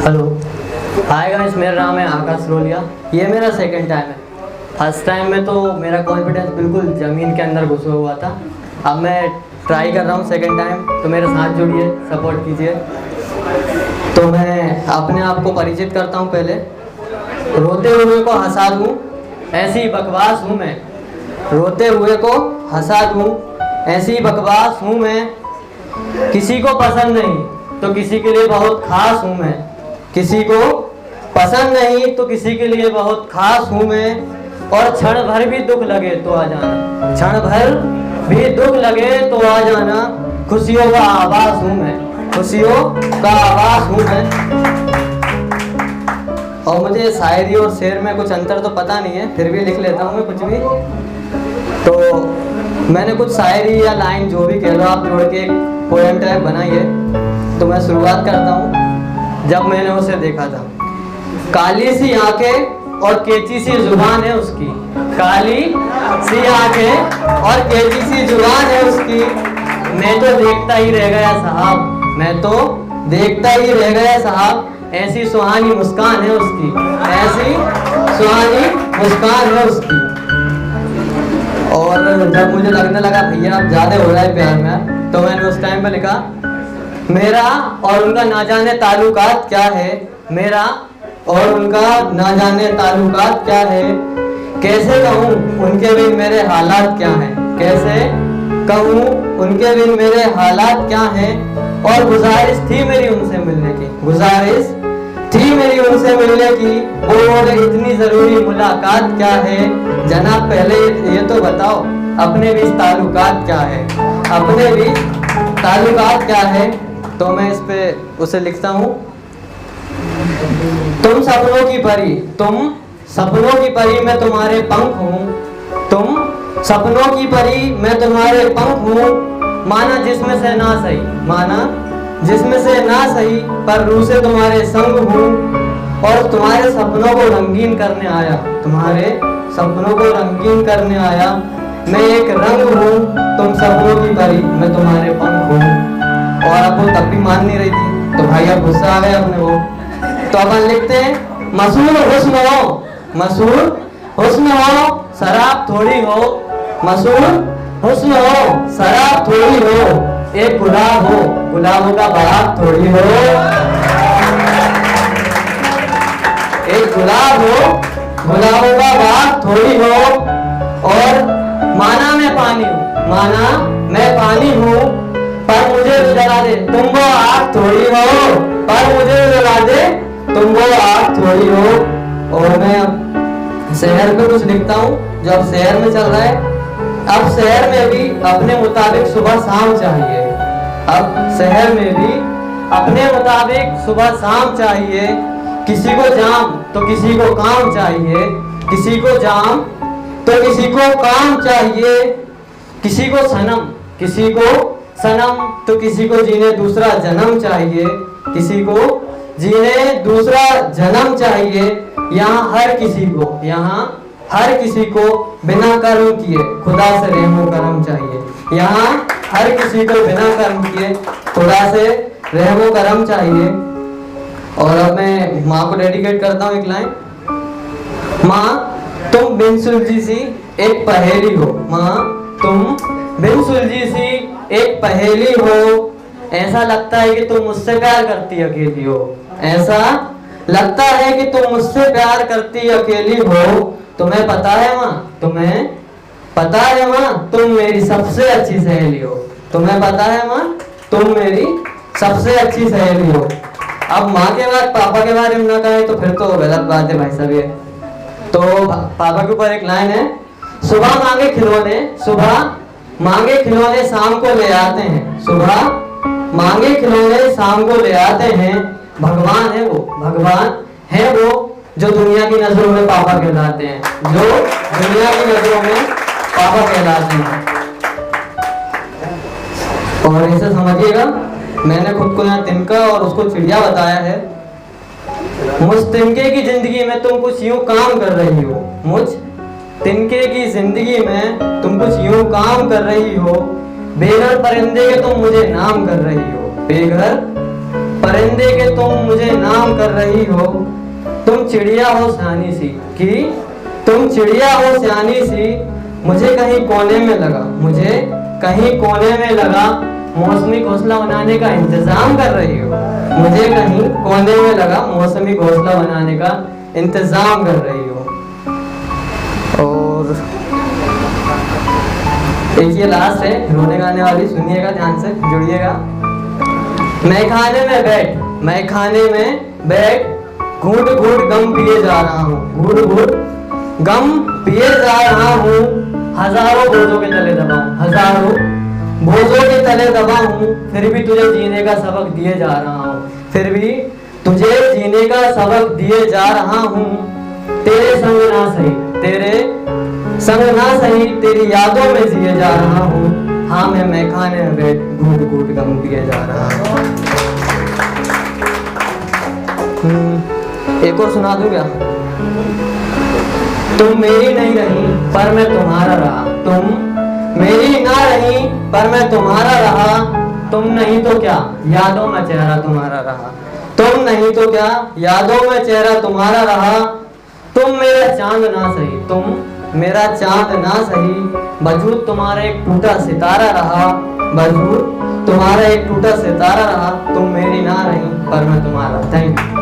Hello, hi guys, मेरा नाम है आकाश रोलिया। ये मेरा सेकंड टाइम है। फर्स्ट टाइम में तो मेरा कॉन्फिडेंस बिल्कुल ज़मीन के अंदर घुसा हुआ था। अब मैं ट्राई कर रहा हूँ सेकंड टाइम, तो मेरे साथ जुड़िए, सपोर्ट कीजिए। तो मैं अपने आप को परिचित करता हूँ। पहले रोते हुए को हंसा दूँ, ऐसी बकवास हूँ मैं। रोते हुए को हंसा दूँ, ऐसी बकवास हूँ मैं। किसी को पसंद नहीं तो किसी के लिए बहुत खास हूँ मैं। किसी को पसंद नहीं तो किसी के लिए बहुत खास हूँ मैं। और क्षण भर भी दुख लगे तो आ जाना, क्षण भर भी दुख लगे तो आ जाना। खुशियों का आवाज हूँ मैं, खुशियों का आवाज हूँ मैं। और मुझे शायरी और शेर में कुछ अंतर तो पता नहीं है, फिर भी लिख लेता हूँ मैं कुछ भी। तो मैंने कुछ शायरी या लाइन जो भी कह लो आप जोड़ के एक पोएम टाइप बनाई है। तो मैं शुरुआत करता हूँ। जब मैंने उसे देखा था, काली सी आंखें और कैची सी जुबान है उसकी। काली सी आंखें और कैची सी जुबान है उसकी। मैं तो देखता ही रह गया साहब, मैं तो देखता ही रह गया साहब। ऐसी सुहानी मुस्कान है उसकी, ऐसी सुहानी मुस्कान है उसकी। और जब मुझे लगने लगा भैया अब ज्यादा हो रहा है प्यार में, तो मैंने उस टाइम पे लिखा, मेरा और उनका ना जाने ताल्लुकात क्या है। मेरा और उनका ना जाने ताल्लुकात क्या है। कैसे कहूँ उनके बिन मेरे हालात क्या हैं। कैसे कहूँ उनके बिन मेरे हालात क्या हैं। और गुजारिश थी मेरी उनसे मिलने की, गुजारिश थी मेरी उनसे मिलने की। और इतनी जरूरी मुलाकात क्या है। जनाब पहले ये तो बताओ अपने बीच ताल्लुकात क्या है, अपने बीच ताल्लुकात क्या है। तो मैं इस पे उसे लिखता हूँ, तुम सपनों की परी, तुम सपनों की परी, मैं तुम्हारे पंख हूँ। तुम सपनों की परी, मैं तुम्हारे पंख हूँ। माना जिसमें से ना सही, माना जिसमें से ना सही, पर रूह से तुम्हारे संग हूँ। और तुम्हारे सपनों को रंगीन करने आया, तुम्हारे सपनों को रंगीन करने आया। मैं एक रंग हूँ, तुम सपनों की परी, मैं तुम्हारे पंख हूँ। और अब वो तब भी मान नहीं रही थी, तो भाई अब गुस्सा आ गया अपने वो। तो अपन लिखते हैं, मसूर हुस्न हो, मसूर हुस्न हो, शराब थोड़ी हो। मसूर हुस्न हो, शराब थोड़ी हो। एक गुलाब हो, गुलाबों का बाग थोड़ी हो। एक गुलाब हो, गुलाबों का बाग थोड़ी हो। और माना मैं पानी हूँ, माना मैं पानी हूँ, पर मुझे जला दे तुम वो आग थोड़ी हो। पर मुझे जला दे तुम वो आग थोड़ी हो। और मैं अब शहर पे कुछ लिखता हूँ जो अब शहर में चल रहा है। अब शहर में भी अपने मुताबिक सुबह शाम चाहिए। अब शहर में भी अपने मुताबिक सुबह शाम चाहिए। किसी को जाम तो किसी को काम चाहिए। किसी को जाम तो किसी को काम चाहिए। किसी को सनम, किसी को सनम, तो किसी को जीने दूसरा जन्म चाहिए। किसी को जीने दूसरा जन्म चाहिए। यहाँ हर किसी को, यहाँ हर किसी को बिना कर्म किए खुदा से रहमो करम चाहिए। यहाँ हर किसी को बिना कर्म किए खुदा से रहमो करम चाहिए। और अब मैं माँ को डेडिकेट करता हूँ एक लाइन। माँ तुम बिन सुलझी सी एक पहेली हो। माँ तुम बिन सुलझी सी एक पहेली हो। ऐसा लगता है कि तुम मुझसे प्यार करती अकेली हो। ऐसा लगता है कि तुम मुझसे प्यार करती अकेली हो। तुम्हें पता है माँ, तुम्हें पता है माँ, तुम मेरी सबसे अच्छी सहेली हो। तुम्हें पता है माँ, तुम मेरी सबसे अच्छी सहेली हो। अब माँ के बाद पापा के बारे में ना कहें तो फिर तो गलत बात है भाई साहब ये। तो पापा के ऊपर एक लाइन है, सुबह मांगे खिलौने, सुबह मांगे खिलौने शाम को ले आते हैं। सुबह मांगे खिलौने शाम को ले आते हैं। भगवान है वो, भगवान है वो, जो दुनिया की नजरों में पापा कहलाते हैं, जो दुनिया की नजरों में पापा कहलाते हैं। और इसे समझिएगा, मैंने खुद को यहाँ तिनका और उसको चिड़िया बताया है। मुझ तिनके की जिंदगी में तुम कुछ यूं काम कर रही हो। मुझ तिनके की जिंदगी में तुम कुछ यूं काम कर रही हो। बेघर परिंदे के तुम मुझे नाम कर रही हो। बेघर परिंदे के तुम मुझे नाम कर रही हो, तुम चिड़िया हो सियानी सी, कि तुम चिड़िया हो सियानी सी, मुझे कहीं कोने में लगा, मुझे कहीं कोने में लगा मौसमी घोंसला बनाने का इंतजाम कर रही हो, मुझे कहीं कोने में लगा मौसमी घोंसला बनाने का इंतजाम कर रही हो। और एक ये लास्ट है रोने गाने वाली, सुनिएगा ध्यान से, जुड़िएगा। मैं खाने में बैठ घूंट घूंट गम पिए जा रहा हूँ, घूंट घूंट गम पिए जा रहा हूँ, हजारों बोझों के तले दबा हूँ, हजारों बोझों के तले दबा हूँ, फिर भी तुझे जीने का सबक दिए जा रहा हूँ, फिर भी तुझे जीने का सबक दिए जा रहा हूँ। तेरे संग ना सही, तेरे संग ना सही, तेरी यादों में जिए जा रहा हूँ। हाँ मैं खाने में बैठ घूट घूट गम पिए जा रहा हूँ। एक और सुना दूं क्या? तुम मेरी नहीं रही पर मैं तुम्हारा रहा, तुम मेरी ना रही पर मैं तुम्हारा रहा, तुम नहीं तो क्या यादों में चेहरा तुम्हारा रहा, तुम नहीं तो क्या यादों में चेहरा तुम्हारा रहा। तुम मेरा चांद ना सही, तुम मेरा चांद ना सही, वजूद तुम्हारा एक टूटा सितारा रहा, वजूद तुम्हारा एक टूटा सितारा रहा, तुम मेरी ना रही पर मैं तुम्हारा। Thank you.